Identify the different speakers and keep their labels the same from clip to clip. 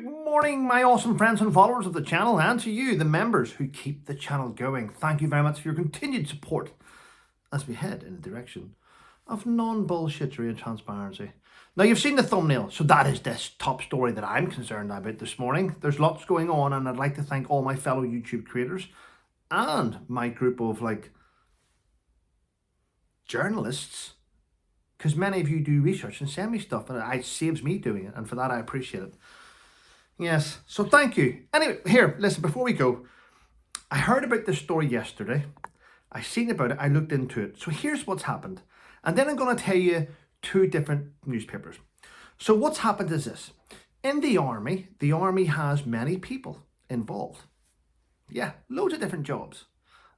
Speaker 1: Good morning, my awesome friends and followers of the channel, and to you, the members who keep the channel going. Thank you very much for your continued support as we head in the direction of non-bullshittery and transparency. Now, you've seen the thumbnail, so that is this top story that I'm concerned about this morning. There's lots going on, and I'd like to thank all my fellow YouTube creators and my group of, journalists, because many of you do research and send me stuff, and it saves me doing it, and for that I appreciate it. Yes, so thank you. Anyway, here, listen, before we go, I heard about this story yesterday. I seen about it, I looked into it. So here's what's happened. And then I'm going to tell you two different newspapers. So what's happened is this. In the army has many people involved. Yeah, loads of different jobs.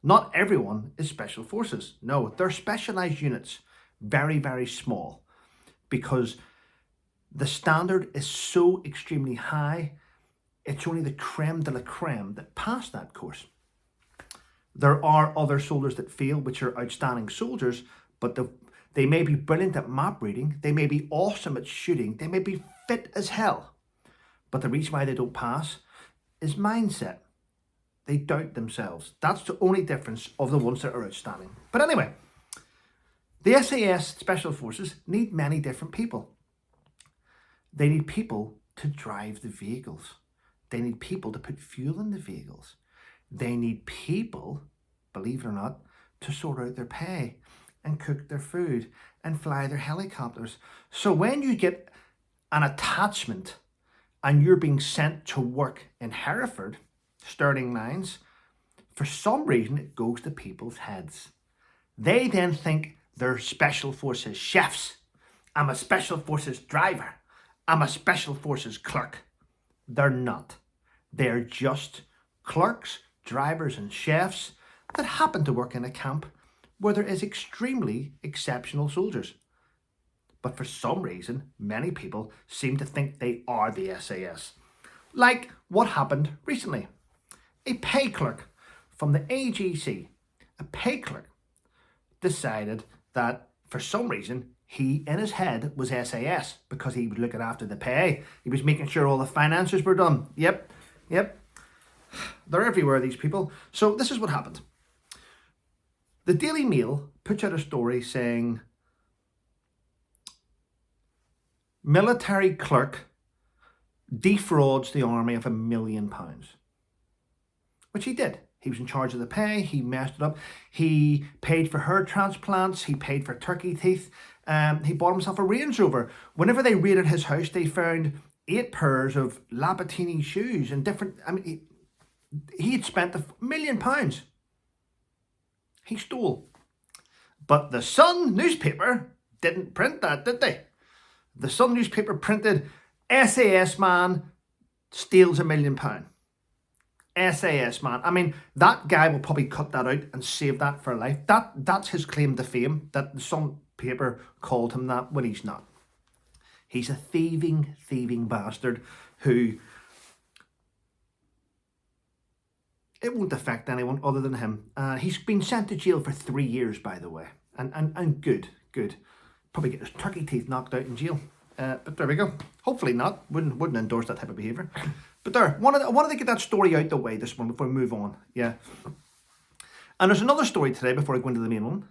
Speaker 1: Not everyone is special forces. No, they're specialized units. Very, very small. Because the standard is so extremely high, it's only the creme de la creme that pass that course. There are other soldiers that fail, which are outstanding soldiers, but they may be brilliant at map reading, they may be awesome at shooting, they may be fit as hell. But the reason why they don't pass is mindset. They doubt themselves. That's the only difference of the ones that are outstanding. But anyway, the SAS Special Forces need many different people. They need people to drive the vehicles. They need people to put fuel in the vehicles. They need people, believe it or not, to sort out their pay and cook their food and fly their helicopters. So when you get an attachment and you're being sent to work in Hereford, Stirling Lines, for some reason it goes to people's heads. They then think they're Special Forces chefs. I'm a Special Forces driver. I'm a Special Forces clerk. They're not. They're just clerks, drivers and chefs that happen to work in a camp where there is extremely exceptional soldiers. But for some reason, many people seem to think they are the SAS. Like what happened recently. A pay clerk from the AGC, a pay clerk, decided that for some reason he in his head was SAS because he was looking after the pay. He was making sure all the finances were done. Yep. They're everywhere, these people. So this is what happened. The Daily Mail puts out a story saying military clerk defrauds the army of £1 million. Which he did. He was in charge of the pay, he messed it up, he paid for hair transplants, he paid for turkey teeth, he bought himself a Range Rover. Whenever they raided his house, they found 8 pairs of Labatini shoes and different, he had spent £1 million. He stole. But the Sun newspaper didn't print that, did they? The Sun newspaper printed, SAS man steals £1 million. SAS man. That guy will probably cut that out and save that for life. That's his claim to fame, that the Sun paper called him that when he's not. He's a thieving bastard who it won't affect anyone other than him. He's been sent to jail for 3 years, by the way. And good. Probably get his turkey teeth knocked out in jail. But there we go. Hopefully not. Wouldn't endorse that type of behaviour. But there, I wanted to get that story out the way this morning before we move on. Yeah. And there's another story today before I go into the main one.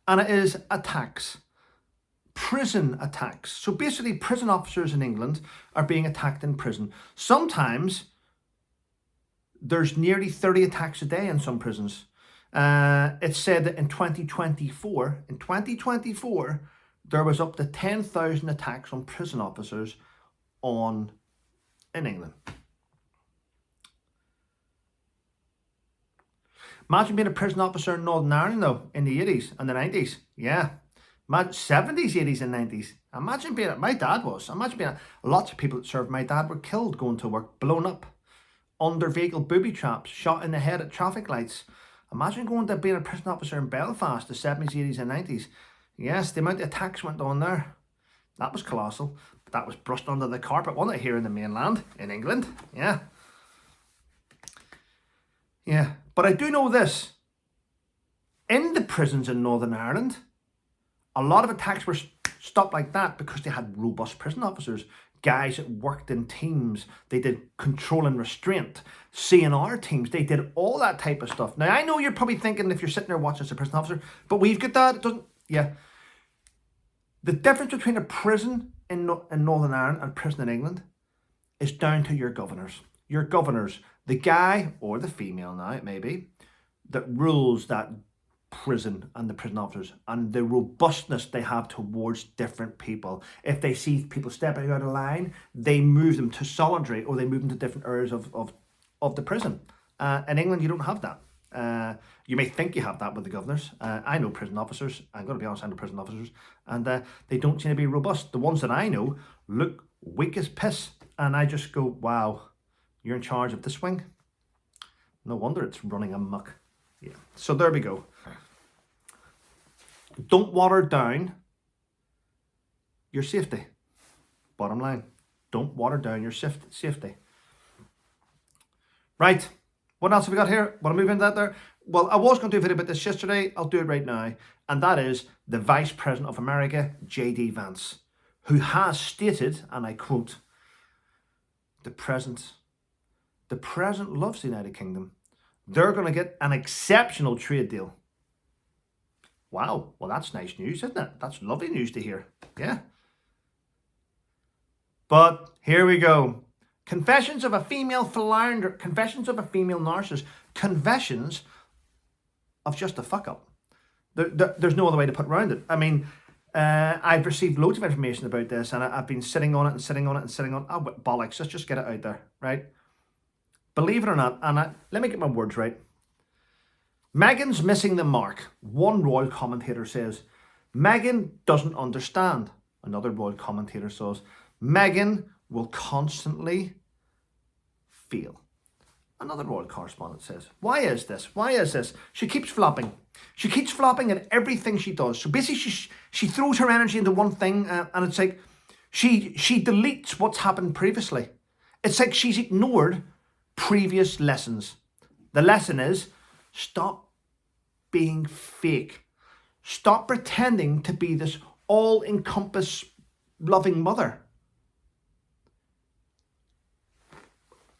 Speaker 1: And it is attacks. Prison attacks. So basically prison officers in England are being attacked in prison. Sometimes there's nearly 30 attacks a day in some prisons. It's said that in 2024, there was up to 10,000 attacks on prison officers in England. Imagine being a prison officer in Northern Ireland though, in the 80s and the 90s. Yeah. 70s, 80s and 90s. Imagine being, my dad was. Imagine being, lots of people that served my dad were killed going to work, blown up, under vehicle booby traps, shot in the head at traffic lights. Imagine going to being a prison officer in Belfast, the 70s, 80s and 90s. Yes, the amount of attacks went on there. That was colossal. But that was brushed under the carpet, wasn't it, here in the mainland, in England? Yeah. But I do know this. In the prisons in Northern Ireland, a lot of attacks were stopped like that because they had robust prison officers guys that worked in teams. They did control and restraint. CNR teams, they did all that type of stuff. Now, I know you're probably thinking, if you're sitting there watching as a prison officer, but we've got that. It doesn't, yeah. The difference between a prison in Northern Ireland and prison in England is down to your governors. Your governors, the guy or the female now, it may be, that rules that prison and the prison officers, and the robustness they have towards different people. If they see people stepping out of line, they move them to solitary, or they move them to different areas of the prison. In England, you don't have that. You may think you have that with the governors. I know prison officers. I'm going to be honest, I know prison officers, and they don't seem to be robust. The ones that I know look weak as piss, and I just go, wow, you're in charge of this wing? No wonder it's running amok. Yeah. So there we go. Don't water down your safety. Bottom line. Don't water down your safety. Right. What else have we got here? Want to move into that there? Well, I was going to do a video about this yesterday. I'll do it right now. And that is the Vice President of America, J.D. Vance, who has stated, and I quote, the President loves the United Kingdom. They're going to get an exceptional trade deal. Wow, well, that's nice news, isn't it? That's lovely news to hear. Yeah. But here we go. Confessions of a female philanderer, confessions of a female narcissist, confessions of just a fuck up. There's no other way to put around it. I mean, I've received loads of information about this, and I've been sitting on it and sitting on it and sitting on it. Oh, bollocks, let's just get it out there, right? Believe it or not, and let me get my words right. Meghan's missing the mark. One royal commentator says, Meghan doesn't understand. Another royal commentator says, Meghan will constantly fail. Another royal correspondent says, why is this? Why is this? She keeps flopping. She keeps flopping at everything she does. So basically, she throws her energy into one thing, and it's like she deletes what's happened previously. It's like she's ignored previous lessons. The lesson is, stop being fake. Stop pretending to be this all-encompass loving mother.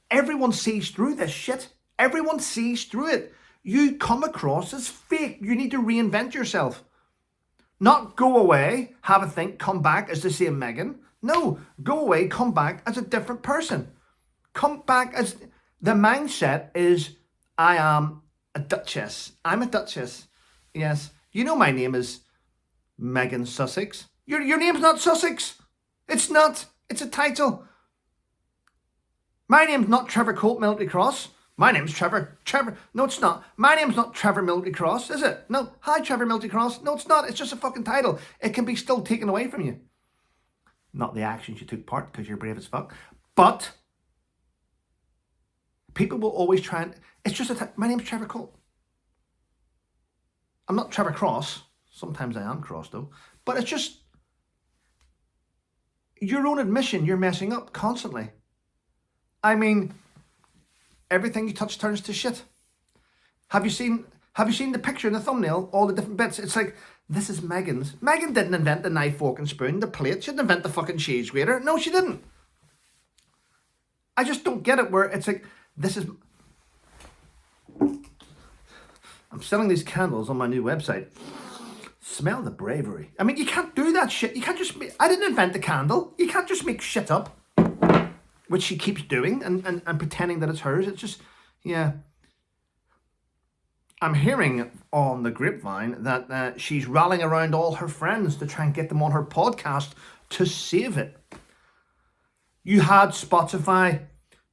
Speaker 1: Everyone sees through this shit. Everyone sees through it. You come across as fake. You need to reinvent yourself. Not go away, have a think, come back as the same Meghan. No, go away, come back as a different person. Come back as... The mindset is, I am a duchess. I'm a duchess. Yes. You know my name is Meghan Sussex. Your name's not Sussex. It's not. It's a title. My name's not Trevor Colt Military Cross. My name's Trevor. No, it's not. My name's not Trevor Military Cross, is it? No. Hi, Trevor Military Cross. No, it's not. It's just a fucking title. It can be still taken away from you. Not the actions you took part, because you're brave as fuck. But people will always try and... It's just my name's Trevor Colt. I'm not Trevor Cross. Sometimes I am cross, though. But it's just... Your own admission, you're messing up constantly. I mean, everything you touch turns to shit. Have you seen the picture in the thumbnail? All the different bits. It's like, this is Meghan's. Meghan didn't invent the knife, fork and spoon, the plate. She didn't invent the fucking cheese grater. No, she didn't. I just don't get it, where it's like, this is... I'm selling these candles on my new website. Smell the bravery. I mean, you can't do that shit. You can't just... I didn't invent the candle. You can't just make shit up. Which she keeps doing and pretending that it's hers. It's just... Yeah. I'm hearing on the grapevine that she's rallying around all her friends to try and get them on her podcast to save it. You had Spotify.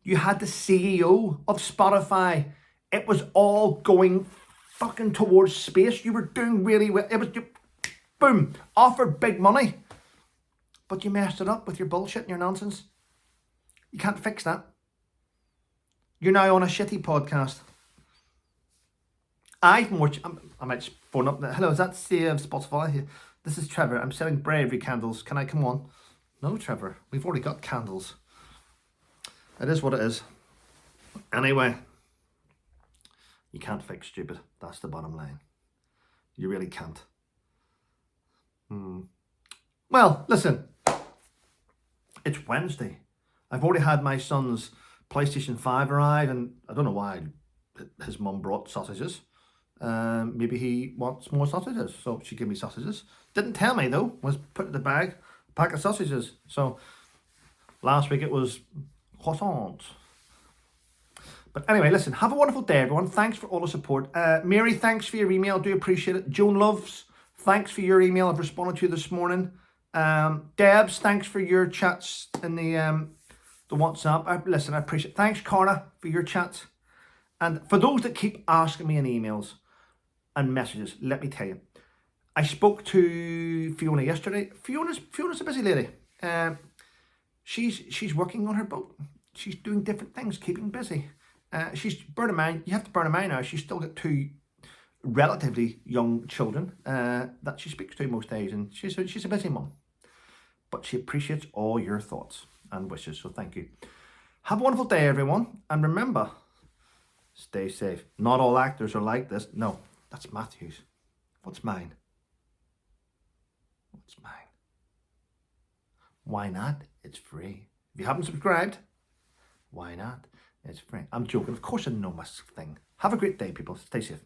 Speaker 1: You had the CEO of Spotify. It was all going fucking towards space. You were doing really well. It was, boom, offered big money. But you messed it up with your bullshit and your nonsense. You can't fix that. You're now on a shitty podcast. I might phone up. Hello, is that CEO of Spotify? This is Trevor. I'm selling bravery candles. Can I come on? No, Trevor. We've already got candles. It is what it is. Anyway, you can't fix stupid. That's the bottom line. You really can't. Well, listen. It's Wednesday. I've already had my son's PlayStation 5 arrive, and I don't know why his mum brought sausages. Maybe he wants more sausages, so she gave me sausages. Didn't tell me though, was put in the bag, pack of sausages. So last week it was croissants. But anyway, listen, have a wonderful day, everyone. Thanks for all the support. Mary, thanks for your email. Do appreciate it. Joan Loves, thanks for your email. I've responded to you this morning. Debs, thanks for your chats in the WhatsApp. Listen, I appreciate it. Thanks, Carla, for your chats. And for those that keep asking me in emails and messages, let me tell you, I spoke to Fiona yesterday. Fiona's a busy lady. She's working on her boat. She's doing different things, keeping busy. She's, bear in mind, you have to bear in mind now, she's still got 2 relatively young children that she speaks to most days, and she's a busy mum. But she appreciates all your thoughts and wishes, so thank you. Have a wonderful day, everyone, and remember, stay safe. Not all actors are like this. No, that's Matthew's. What's mine? What's mine? Why not? It's free. If you haven't subscribed, why not? It's free. I'm joking. Of course I know my thing. Have a great day, people. Stay safe.